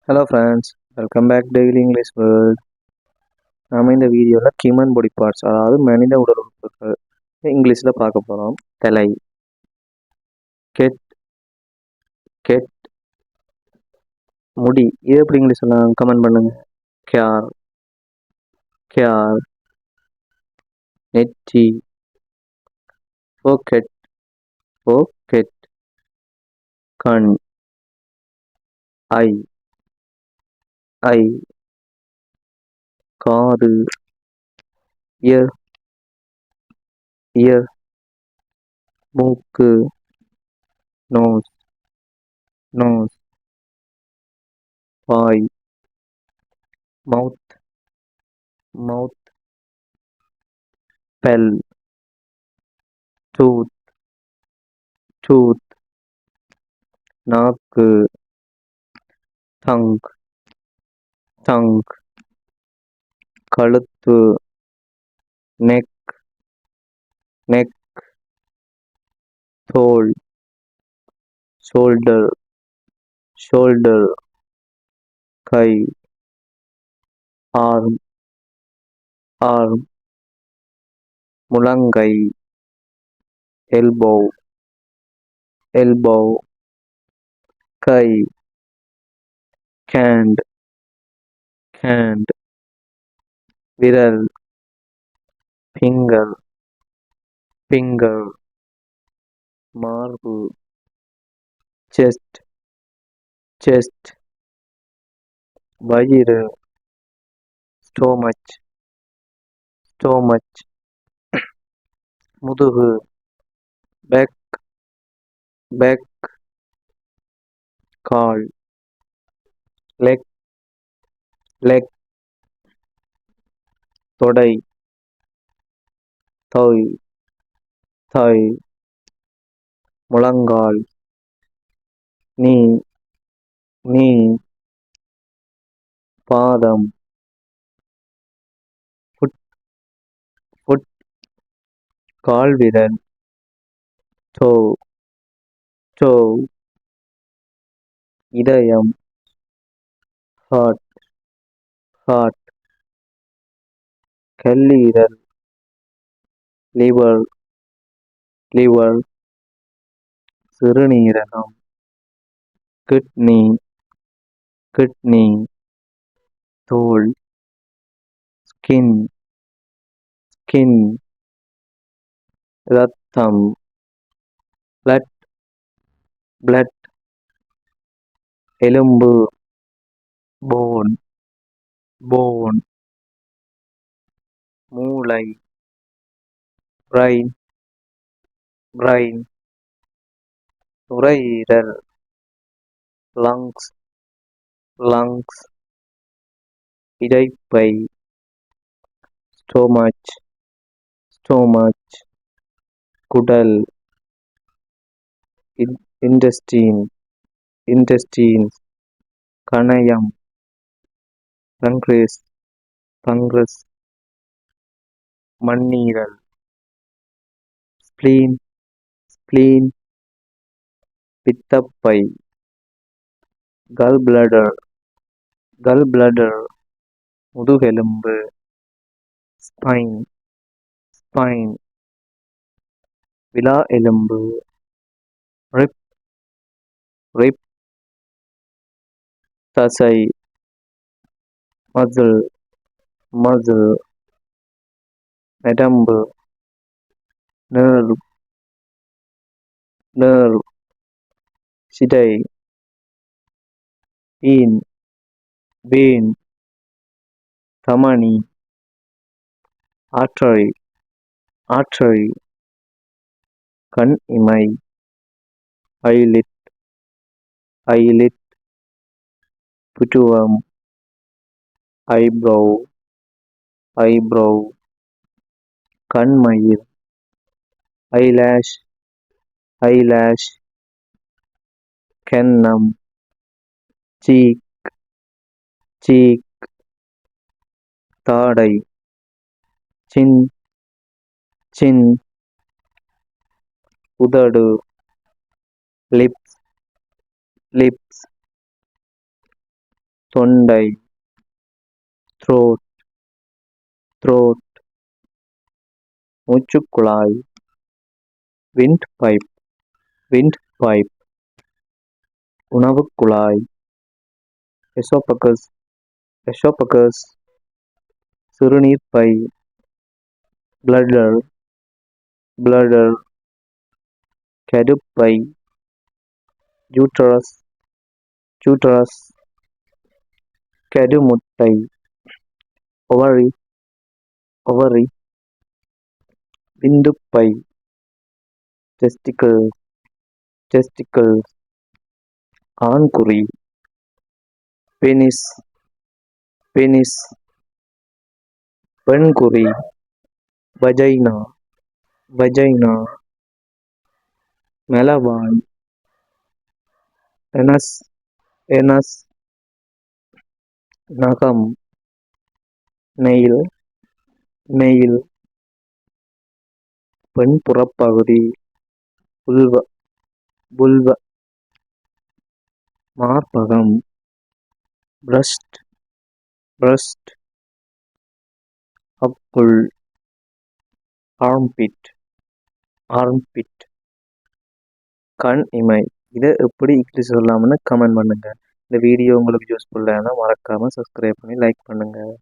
Hello friends, welcome back to Daily English World. நாம இந்த வீடியோவில் ஹியூமன் பாடி பார்ட்ஸ் அதாவது மனித உடல் உறுப்புகள் இங்கிலீஷில் பார்க்க போகிறோம். தலை, கெட் கெட் முடி. இது எப்படி இங்கிலீஷில் கமெண்ட் பண்ணுங்க. கேர் கேர் நெற்றி, போக்கெட் போக்கெட் கண், ஐ ஐ காது, இயர் இயர் மூக்கு, நோஸ் நோஸ் வாய், மவுத் மவுத் பெல், டூத் டூத் நாக்கு, டங் டங் கழுத்து, நெக் நெக் தோல், ஷோல்டர் ஷோல்டர் கை, ஆர்ம் ஆர்ம் முழங்கை, எல்போ எல்போ கை, ஹேண்ட் ஹேண்ட் விரல், ஃபிங்கர் ஃபிங்கர் மார்பு, செஸ்ட் செஸ்ட் வயிறு, ஸ்டோமச் ஸ்டோமச் முதுகு, பேக் பேக் கால், லெக் லெக் தொடை, தொய் தொய் முழங்கால், நீ நீ பாதம், ஃபுட் ஃபுட் கால்விரல், டோ டோ இதயம், ஹார்ட் ஹார்ட் கல்லீரல், லிவர் லிவர் சிறுநீரகம், கிட்னி கிட்னி தோல், ஸ்கின் ஸ்கின் இரத்தம், பிளட் பிளட் எலும்பு, போன் போன் மூளை, பிரைன் பிரைன் நுரையீரல், லங்ஸ் லங்ஸ் இரைப்பை, ஸ்டோமச் ஸ்டோமச் குடல், இன்டெஸ்டீன் இன்டெஸ்டீன்ஸ் கணையம், பங்க்ரீஸ் பங்க்ரஸ் மண்ணீரல், ஸ்ப்ளீன் ஸ்ப்ளீன் பித்தப்பை, கல் பிளடர் முதுகெலும்பு, ஸ்பைன் ஸ்பைன் விலா எலும்பு, ரிப் ரிப் தசை, மசில் மசில் நரம்பு, நர்வ் நர்வ் சிடை, பீன் பீன் தமனி, ஆர்டரி ஆர்டரி கண் இமை, ஐலிட் ஐலிட் புருவம், ஐப்ரோ ஐப்ரோ கண்மயிர், ஐலாஷ் ஐலாஷ் கன்னம், சீக் சீக் தாடை, சின் சின் உதடு, லிப்ஸ் லிப்ஸ் தொண்டை, throat, throat, மூச்சுக்குழாய், windpipe, windpipe, உணவுக்குழாய், esophagus, esophagus, சிறுநீர்ப்பை, bladder, bladder, கருப்பை, uterus, uterus, கருமுட்டை, ovary, ovary, விந்துப்பை, testicle, testicle, ஆண்குறி, penis, penis, பெண்குறி, vagina, vagina, மலவாய், anus, anus, நகம், nail, nail, பெண்புறப்பகுதி, vulva, vulva, மார்பகம், breast, breast, அப்புள், armpit, armpit, கண் இமை. இதை எப்படி இங்கிலீஷ் சொல்லலாம்னு கமெண்ட் பண்ணுங்க. இந்த வீடியோ உங்களுக்கு யூஸ்ஃபுல்லாக இருந்தால் மறக்காமல் சப்ஸ்கிரைப் பண்ணி லைக் பண்ணுங்கள்.